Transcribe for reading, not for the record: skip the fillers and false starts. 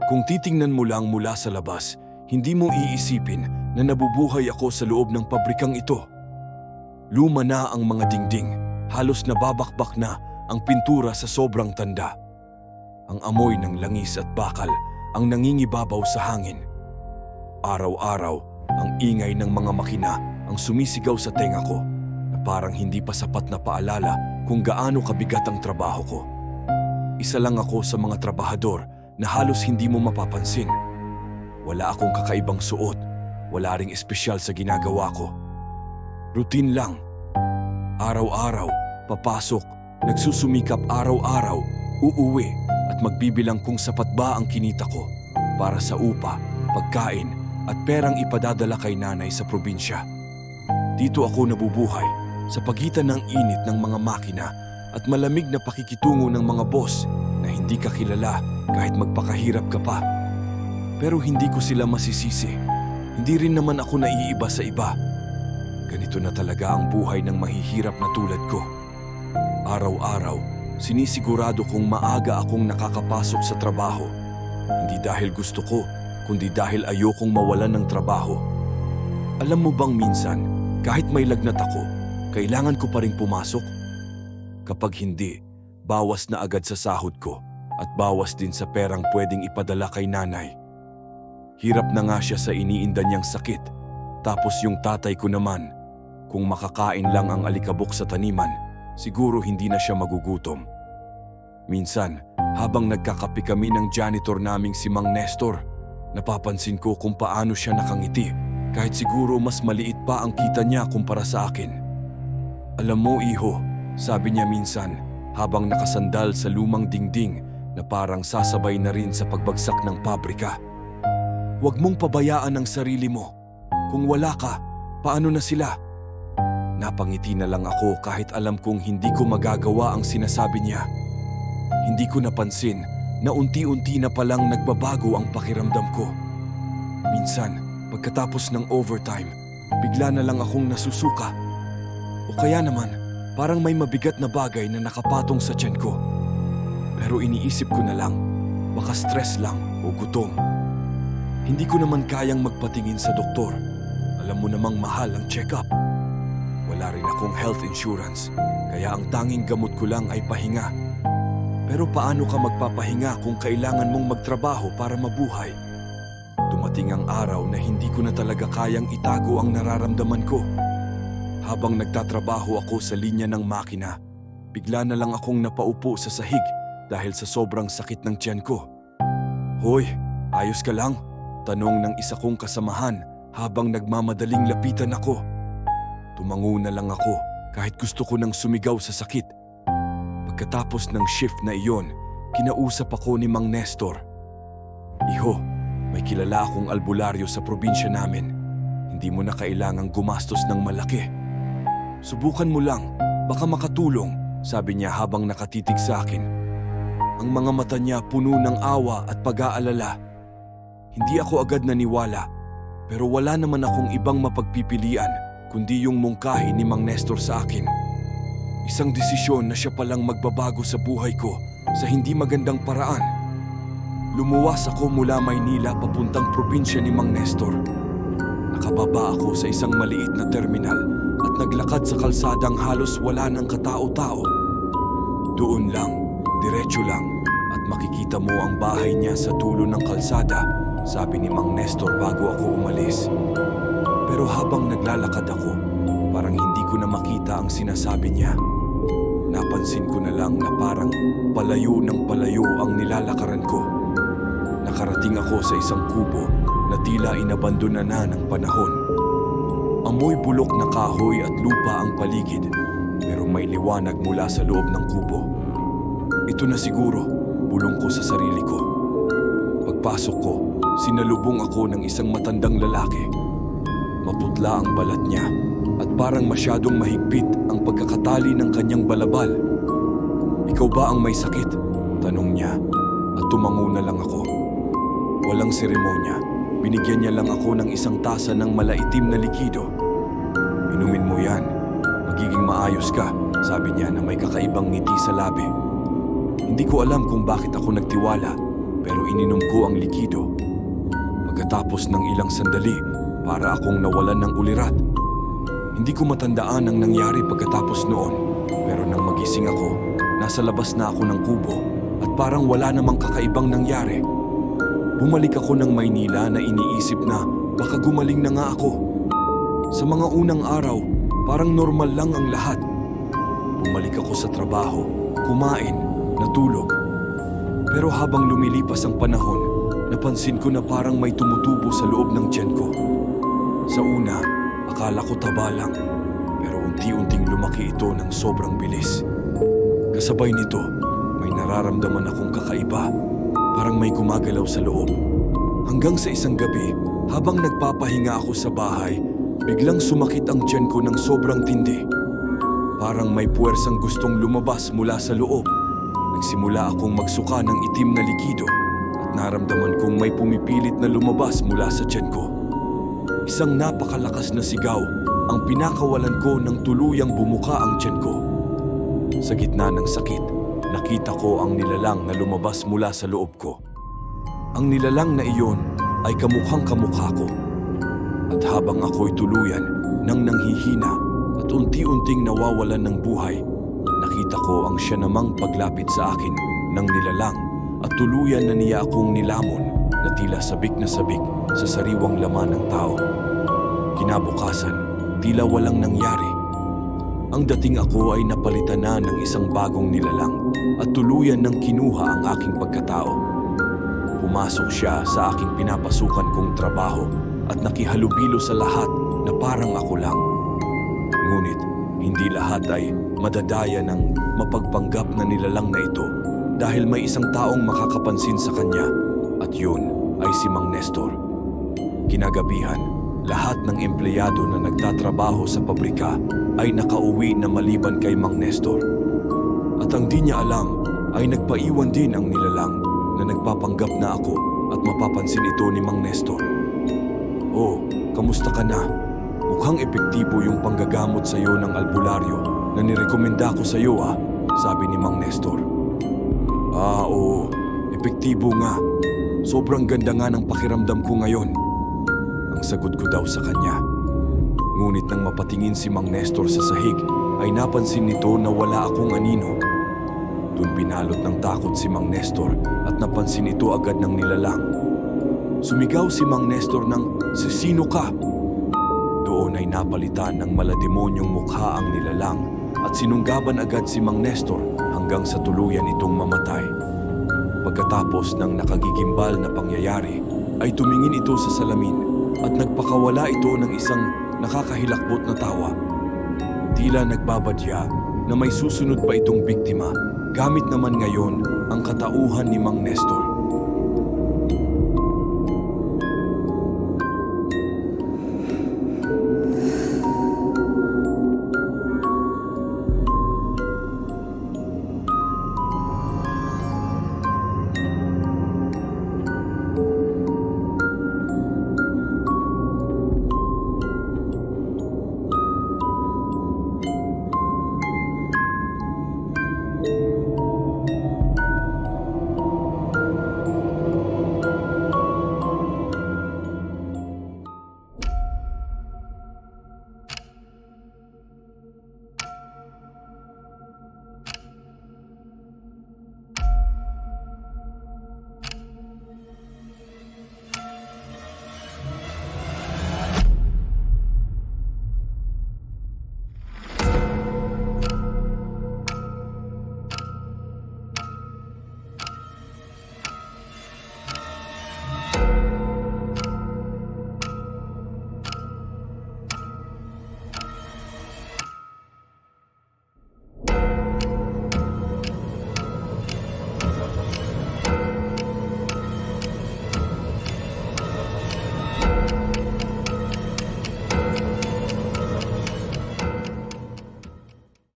Kung titingnan mo lang mula sa labas, hindi mo iisipin na nabubuhay ako sa loob ng pabrikang ito. Luma na ang mga dingding, halos nababakbak na ang pintura sa sobrang tanda. Ang amoy ng langis at bakal ang nangingibabaw sa hangin. Araw-araw, ang ingay ng mga makina ang sumisigaw sa tenga ko na parang hindi pa sapat na paalala kung gaano kabigat ang trabaho ko. Isa lang ako sa mga trabahador na halos hindi mo mapapansin. Wala akong kakaibang suot, wala ring espesyal sa ginagawa ko. Routine lang. Araw-araw, papasok, nagsusumikap araw-araw, uuwi at magbibilang kung sapat ba ang kinita ko para sa upa, pagkain at perang ipadadala kay nanay sa probinsya. Dito ako nabubuhay sa pagitan ng init ng mga makina at malamig na pakikitungo ng mga boss na hindi ka kilala kahit magpakahirap ka pa. Pero hindi ko sila masisisi. Hindi rin naman ako naiiba sa iba. Ganito na talaga ang buhay ng mahihirap na tulad ko. Araw-araw, sinisigurado kong maaga akong nakakapasok sa trabaho. Hindi dahil gusto ko, kundi dahil ayokong mawalan ng trabaho. Alam mo bang minsan, kahit may lagnat ako, kailangan ko pa rin pumasok? Kapag hindi, bawas na agad sa sahod ko at bawas din sa perang pwedeng ipadala kay nanay. Hirap na nga siya sa iniinda niyang sakit. Tapos yung tatay ko naman, kung makakain lang ang alikabok sa taniman, siguro hindi na siya magugutom. Minsan, habang nagkakape kami ng janitor naming si Mang Nestor, napapansin ko kung paano siya nakangiti kahit siguro mas maliit pa ang kita niya kumpara sa akin. Alam mo, iho, sabi niya minsan habang nakasandal sa lumang dingding na parang sasabay na rin sa pagbagsak ng pabrika. Huwag mong pabayaan ang sarili mo. Kung wala ka, paano na sila? Napangiti na lang ako kahit alam kong hindi ko magagawa ang sinasabi niya. Hindi ko napansin na unti-unti na palang nagbabago ang pakiramdam ko. Minsan, pagkatapos ng overtime, bigla na lang akong nasusuka. O kaya naman, parang may mabigat na bagay na nakapatong sa tiyan ko. Pero iniisip ko na lang, baka stress lang o gutom. Hindi ko naman kayang magpatingin sa doktor. Alam mo namang mahal ang check-up. Wala rin akong health insurance, kaya ang tanging gamot ko lang ay pahinga. Pero paano ka magpapahinga kung kailangan mong magtrabaho para mabuhay? Dumating ang araw na hindi ko na talaga kayang itago ang nararamdaman ko. Habang nagtatrabaho ako sa linya ng makina, bigla na lang akong napaupo sa sahig dahil sa sobrang sakit ng tiyan ko. Hoy, ayos ka lang? Tanong ng isa kong kasamahan habang nagmamadaling lapitan ako. Tumango na lang ako kahit gusto ko nang sumigaw sa sakit. Pagkatapos ng shift na iyon, kinausap ako ni Mang Nestor. Iho, may kilala akong albularyo sa probinsya namin. Hindi mo na kailangang gumastos ng malaki. Subukan mo lang, baka makatulong, sabi niya habang nakatitig sa akin. Ang mga mata niya puno ng awa at pag-aalala. Hindi ako agad naniwala, pero wala naman akong ibang mapagpipilian kundi yung mungkahi ni Mang Nestor sa akin. Isang desisyon na siya palang magbabago sa buhay ko sa hindi magandang paraan. Lumuwas ako mula Maynila papuntang probinsya ni Mang Nestor. Nakababa ako sa isang maliit na terminal at naglakad sa kalsadang halos wala ng katao-tao. Doon lang, diretso lang, at makikita mo ang bahay niya sa dulo ng kalsada, sabi ni Mang Nestor bago ako umalis. Pero habang naglalakad ako, parang hindi ko na makita ang sinasabi niya. Napansin ko na lang na parang palayo ng palayo ang nilalakaran ko. Nakarating ako sa isang kubo na tila inabandona na ng panahon. Amoy bulok na kahoy at lupa ang paligid, pero may liwanag mula sa loob ng kubo. Ito na siguro, bulong ko sa sarili ko. Pagpasok ko, sinalubong ako ng isang matandang lalaki. Maputla ang balat niya at parang masyadong mahigpit ang pagkakatali ng kanyang balabal. Ikaw ba ang may sakit? Tanong niya at tumango na lang ako. Walang seremonya, binigyan niya lang ako ng isang tasa ng malaitim na likido. Inumin mo yan, magiging maayos ka, sabi niya na may kakaibang ngiti sa labi. Hindi ko alam kung bakit ako nagtiwala, pero ininom ko ang likido. Pagkatapos ng ilang sandali, para akong nawalan ng ulirat. Hindi ko matandaan ang nangyari pagkatapos noon, pero nang magising ako, nasa labas na ako ng kubo at parang wala namang kakaibang nangyari. Bumalik ako ng Maynila na iniisip na baka gumaling na nga ako. Sa mga unang araw, parang normal lang ang lahat. Bumalik ako sa trabaho, kumain, natulog. Pero habang lumilipas ang panahon, napansin ko na parang may tumutubo sa loob ng tiyan ko. Sa una, akala ko taba lang, pero unti-unting lumaki ito ng sobrang bilis. Kasabay nito, may nararamdaman akong kakaiba, parang may gumagalaw sa loob. Hanggang sa isang gabi, habang nagpapahinga ako sa bahay, biglang sumakit ang tiyan ko ng sobrang tindi. Parang may puwersang gustong lumabas mula sa loob. Nagsimula akong magsuka ng itim na likido at naramdaman kong may pumipilit na lumabas mula sa tiyan ko. Isang napakalakas na sigaw ang pinakawalan ko nang tuluyang bumuka ang tiyan ko. Sa gitna ng sakit, nakita ko ang nilalang na lumabas mula sa loob ko. Ang nilalang na iyon ay kamukhang-kamukha ko. At habang ako'y tuluyan nang nanghihina at unti-unting nawawalan ng buhay, nakita ko ang siya namang paglapit sa akin ng nilalang at tuluyan na niya akong nilamon na tila sabik na sabik sa sariwang laman ng tao. Kinabukasan, tila walang nangyari. Ang dating ako ay napalitan na ng isang bagong nilalang at tuluyan ng kinuha ang aking pagkatao. Pumasok siya sa aking pinapasukan kong trabaho at nakihalubilo sa lahat na parang ako lang. Ngunit, hindi lahat ay madadaya ng mapagpanggap na nilalang na ito dahil may isang taong makakapansin sa kanya at yun ay si Mang Nestor. Kinagabihan, lahat ng empleyado na nagtatrabaho sa pabrika ay nakauwi na maliban kay Mang Nestor. At ang di niya alam ay nagpaiwan din ang nilalang na nagpapanggap na ako at mapapansin ito ni Mang Nestor. "Oh, kamusta ka na? Mukhang epektibo yung panggagamot sa iyo ng albularyo na nirekomenda ko sa iyo sabi ni Mang Nestor. Oo, epektibo nga. Sobrang ganda nga ng pakiramdam ko ngayon," ang sagot ko daw sa kanya. Ngunit nang mapatingin si Mang Nestor sa sahig, ay napansin nito na wala akong anino. Doon pinalot ng takot si Mang Nestor at napansin ito agad ng nilalang. Sumigaw si Mang Nestor ng, "Sino ka?" Doon ay napalitan ng malademonyong mukha ang nilalang at sinunggaban agad si Mang Nestor hanggang sa tuluyan itong mamatay. Pagkatapos ng nakagigimbal na pangyayari, ay tumingin ito sa salamin at nagpakawala ito ng isang nakakahilakbot na tawa. Tila nagbabadya na may susunod pa itong biktima, gamit naman ngayon ang katauhan ni Mang Nestor.